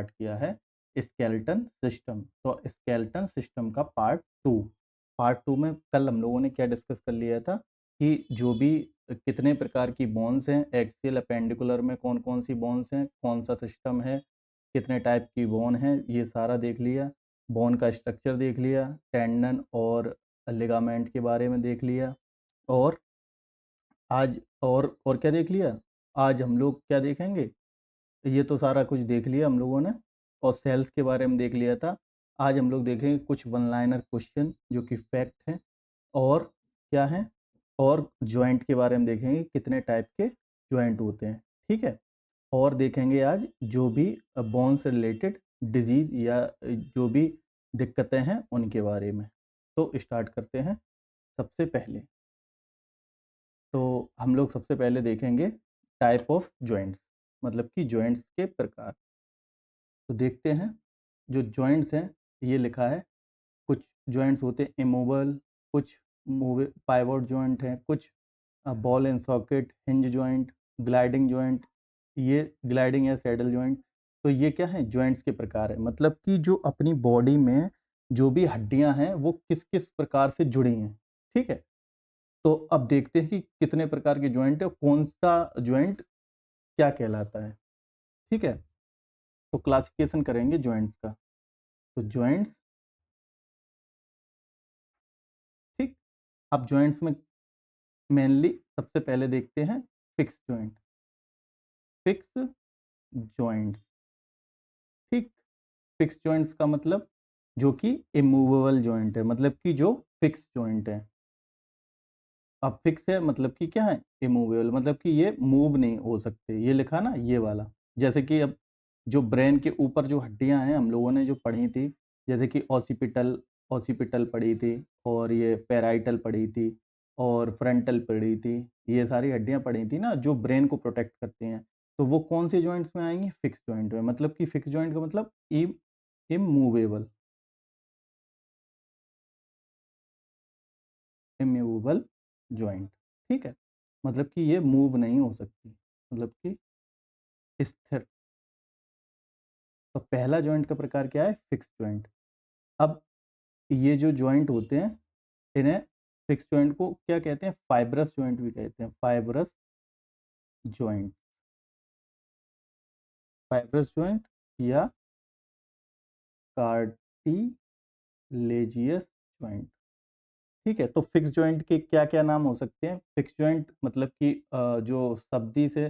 किया है skeleton system. तो स्केलेटन सिस्टम का पार्ट 2 में कल हम लोगों ने क्या डिस्कस कर लिया था कि जो भी कितने प्रकार की बोन्स हैं, एक्सियल अपेंडिकुलर में कौन कौन सी बोन्स हैं, कौन सा सिस्टम है, कितने टाइप की बोन है, ये सारा देख लिया। बोन का स्ट्रक्चर देख लिया, टेंडन और लिगामेंट के बारे में देख लिया। और आज और क्या देख लिया, आज हम लोग क्या देखेंगे, ये तो सारा कुछ देख लिया हम लोगों ने और सेल्स के बारे में देख लिया था। आज हम लोग देखेंगे कुछ वन लाइनर क्वेश्चन जो कि फैक्ट हैं और क्या हैं, और जॉइंट के बारे में देखेंगे कितने टाइप के जॉइंट होते हैं, ठीक है। और देखेंगे आज जो भी बोन से रिलेटेड डिजीज या जो भी दिक्कतें हैं उनके बारे में। तो स्टार्ट करते हैं। सबसे पहले तो हम लोग सबसे पहले देखेंगे टाइप ऑफ जॉइंट्स, मतलब कि जॉइंट्स के प्रकार। तो देखते हैं जो जॉइंट्स हैं, ये लिखा है कुछ जॉइंट्स होते हैं इमूवेबल, कुछ मूवे पाइवोट जॉइंट हैं, कुछ ball and socket, hinge joint, gliding joint, ये ग्लाइडिंग या सैडल जॉइंट। तो ये क्या है, जॉइंट्स के प्रकार है, मतलब कि जो अपनी बॉडी में जो भी हड्डियां हैं वो किस किस प्रकार से जुड़ी हैं, ठीक है। तो अब देखते हैं कि कितने प्रकार के जॉइंट है, कौन सा जॉइंट क्या कहलाता है, ठीक है। तो क्लासिफिकेशन करेंगे जॉइंट्स का। तो जॉइंट्स, ठीक। अब जॉइंट्स में मेनली सबसे पहले देखते हैं फिक्स जॉइंट, फिक्स जॉइंट्स, ठीक। फिक्स जॉइंट्स का मतलब जो कि इमूवेबल जॉइंट है, मतलब कि जो फिक्स जॉइंट है। अब फिक्स है मतलब कि क्या है, इमूवेबल, मतलब कि ये मूव नहीं हो सकते, ये लिखा ना ये वाला। जैसे कि अब जो ब्रेन के ऊपर जो हड्डियां हैं हम लोगों ने जो पढ़ी थी, जैसे कि ऑसिपिटल ऑसिपिटल पढ़ी थी, और ये पैराइटल पढ़ी थी, और फ्रंटल पढ़ी थी, ये सारी हड्डियां पढ़ी थी ना जो ब्रेन को प्रोटेक्ट करती हैं। तो वो कौन से जॉइंट्स में आएंगी, फिक्स जॉइंट में। मतलब कि फिक्स जॉइंट का मतलब इमूवेबल, इमूवेबल जॉइंट, ठीक है। मतलब कि ये मूव नहीं हो सकती, मतलब कि स्थिर। तो पहला जॉइंट का प्रकार क्या है, फिक्स जॉइंट। अब ये जो जॉइंट होते हैं इन्हें, फिक्स जॉइंट को क्या कहते हैं, फाइब्रस जॉइंट भी कहते हैं, फाइब्रस जॉइंट, फाइब्रस जॉइंट या कार्टिलेजियस जॉइंट, ठीक है। तो फिक्स जॉइंट के क्या क्या नाम हो सकते हैं। फिक्स जॉइंट मतलब कि जो शब्दी से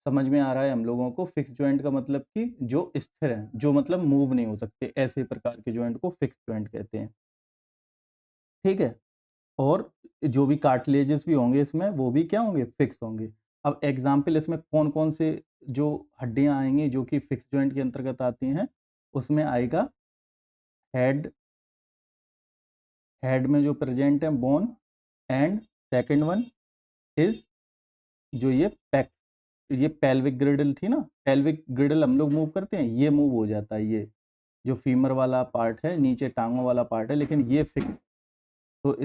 समझ में आ रहा है हम लोगों को, फिक्स जॉइंट का मतलब कि जो स्थिर है, जो मतलब मूव नहीं हो सकते, ऐसे प्रकार के जॉइंट को फिक्स जॉइंट कहते हैं, ठीक है। और जो भी कार्टिलेजेस भी होंगे इसमें वो भी क्या होंगे, फिक्स होंगे। अब एग्जाम्पल इसमें कौन कौन से जो हड्डियां आएंगी जो कि फिक्स जॉइंट के अंतर्गत आती हैं, उसमें आएगा हेड, हेड में जो प्रेजेंट है bone, and second one is जो ये पेल्विक ग्रिडल थी ना, पेल्विक ग्रिडल हम लोग मूव करते हैं, ये मूव हो जाता है, ये जो फीमर वाला पार्ट है, नीचे टांगों वाला पार्ट है, लेकिन ये फिक्स। तो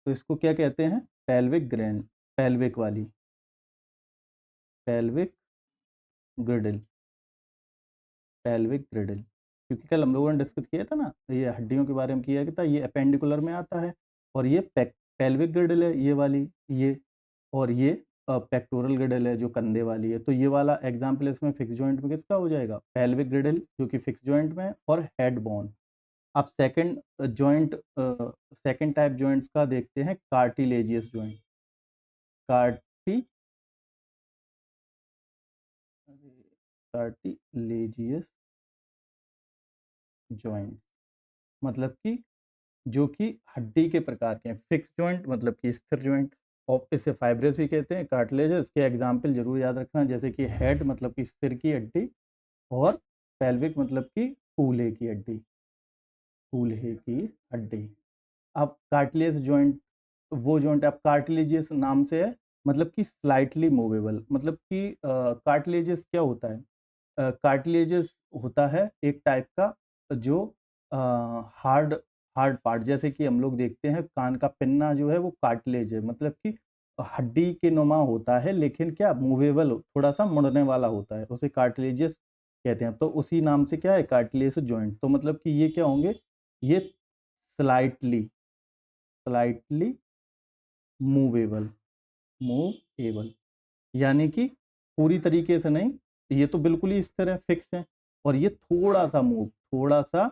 इसको क्या कहते हैं, पेल्विक ग्रैंड, पेल्विक वाली, पेल्विक ग्रिडल, पेल्विक ग्रिडल। क्योंकि कल हम लोगों ने डिस्कस किया था ना, ये हड्डियों के बारे में किया था, ये अपेंडिकुलर में आता है, और ये पेल्विक ग्रिडल है ये वाली, ये, और ये पेक्टोरल ग्रिडल है जो कंधे वाली है। तो ये वाला एग्जाम्पल इसमें फिक्स जॉइंट में किसका हो जाएगा, पेल्विक ग्रिडल जो कि फिक्स जॉइंट में है, और हेड बोन। अब second joint, second type joints का देखते हैं, कार्टिलेजियस जॉइंट, कार्टी कार्टिलेजियस जॉइंट, मतलब कि जो कि हड्डी के प्रकार के हैं। फिक्स जॉइंट मतलब कि स्थिर जॉइंट, और इसे फाइब्रस भी कहते हैं। कार्टिलेजेस के एग्जाम्पल जरूर याद रखना, जैसे कि हेड मतलब कि सिर की हड्डी, और पेल्विक मतलब कि कूल्हे की हड्डी, कूल्हे की हड्डी। अब कार्टिलेज जॉइंट, वो जॉइंट अब कार्टिलेजियस नाम से है, मतलब कि स्लाइटली मूवेबल, मतलब कि कार्टिलेजियस क्या होता है, कार्टिलेजियस होता है एक टाइप का जो हार्ड हार्ड पार्ट, जैसे कि हम लोग देखते हैं कान का पिन्ना जो है वो कार्टिलेज है, मतलब कि हड्डी के नुमा होता है, लेकिन क्या मूवेबल, थोड़ा सा मुड़ने वाला होता है, उसे कार्टिलेजियस कहते हैं। तो उसी नाम से क्या है, कार्टिलेज जॉइंट। तो मतलब कि ये क्या होंगे, ये स्लाइटली स्लाइटली मूवेबल मूवेबल, यानी कि पूरी तरीके से नहीं, ये तो बिल्कुल ही इस तरह फिक्स है, और ये थोड़ा सा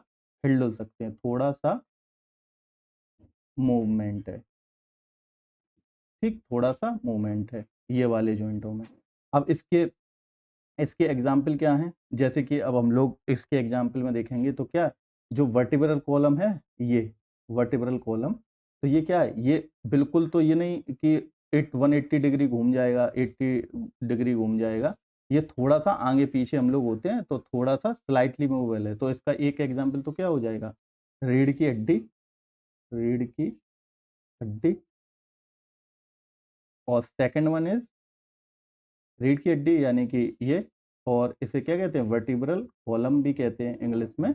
हिल डुल सकते हैं, थोड़ा सा मूवमेंट है, ठीक, थोड़ा सा मूवमेंट है ये वाले जॉइंटों में। अब इसके इसके एग्जाम्पल क्या हैं, जैसे कि अब हम लोग इसके एग्जाम्पल में देखेंगे तो क्या, जो वर्टिब्रल कॉलम है, ये वर्टिब्रल कॉलम, तो ये क्या है, ये बिल्कुल तो ये नहीं कि 180 डिग्री घूम जाएगा, 80 डिग्री घूम जाएगा, ये थोड़ा सा आगे पीछे हम लोग होते हैं, तो थोड़ा सा स्लाइटली मूवेबल है। तो इसका एक एग्जाम्पल तो क्या हो जाएगा, रीढ़ की हड्डी, रीढ़ की हड्डी, और सेकंड वन इज रीढ़ की हड्डी, यानी कि ये, और इसे क्या कहते हैं, वर्टिब्रल कॉलम भी कहते हैं इंग्लिश में।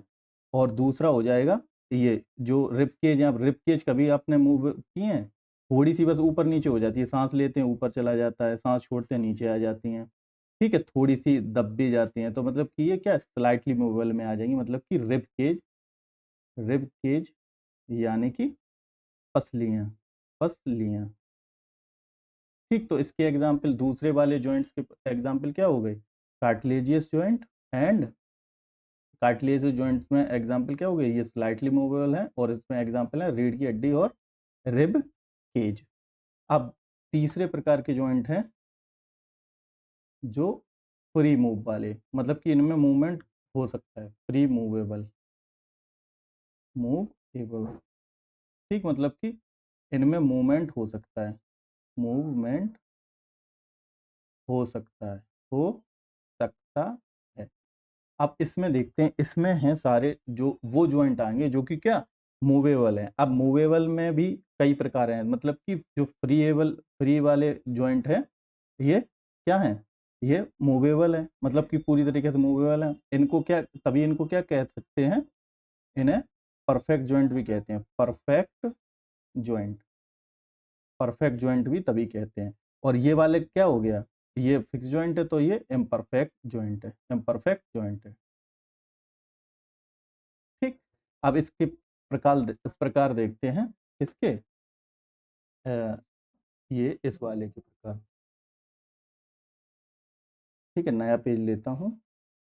और दूसरा हो जाएगा ये जो रिब केज, या रिब केज कभी आपने मूव किए हैं, थोड़ी सी बस ऊपर नीचे हो जाती है, सांस लेते हैं ऊपर चला जाता है, सांस छोड़ते हैं नीचे आ जाती हैं, ठीक है, थोड़ी सी दब भी जाती हैं, तो मतलब कि ये क्या स्लाइटली मूवेबल में आ जाएंगी, मतलब कि रिब केज यानी कि पसलियाँ पसलियाँ, ठीक। तो इसके एग्जाम्पल दूसरे वाले जॉइंट्स के एग्जाम्पल क्या हो गए, cartilaginous joint and cartilaginous joints में एग्जाम्पल क्या हो गए, ये स्लाइटली मूवेबल है, और इसमें एग्जाम्पल है रीढ़ की हड्डी और रिब केज। अब तीसरे प्रकार के जॉइंट हैं जो फ्री मूव वाले, मतलब कि इनमें मूवमेंट हो सकता है, फ्री मूवेबल, ठीक, मतलब कि इनमें मूवमेंट हो सकता है, मूवमेंट हो सकता है, हो सकता है। अब इसमें देखते हैं, इसमें हैं सारे जो वो जॉइंट आएंगे जो कि क्या मूवेबल हैं। अब मूवेबल में भी कई प्रकार हैं, मतलब कि जो फ्री वाले जॉइंट है, ये क्या है, ये मूवेबल है, मतलब कि पूरी तरीके से मूवेबल है। इनको क्या, तभी इनको क्या कह सकते हैं, इन्हें परफेक्ट जॉइंट भी कहते हैं, जॉइंट परफेक्ट जॉइंट भी तभी कहते हैं। और ये वाले क्या हो गया, ये फिक्स जॉइंट है, तो ये इम्परफेक्ट जॉइंट है, ठीक। अब इसके प्रकार देखते हैं, इसके ये इस वाले के प्रकार, ठीक है, नया पेज लेता हूँ।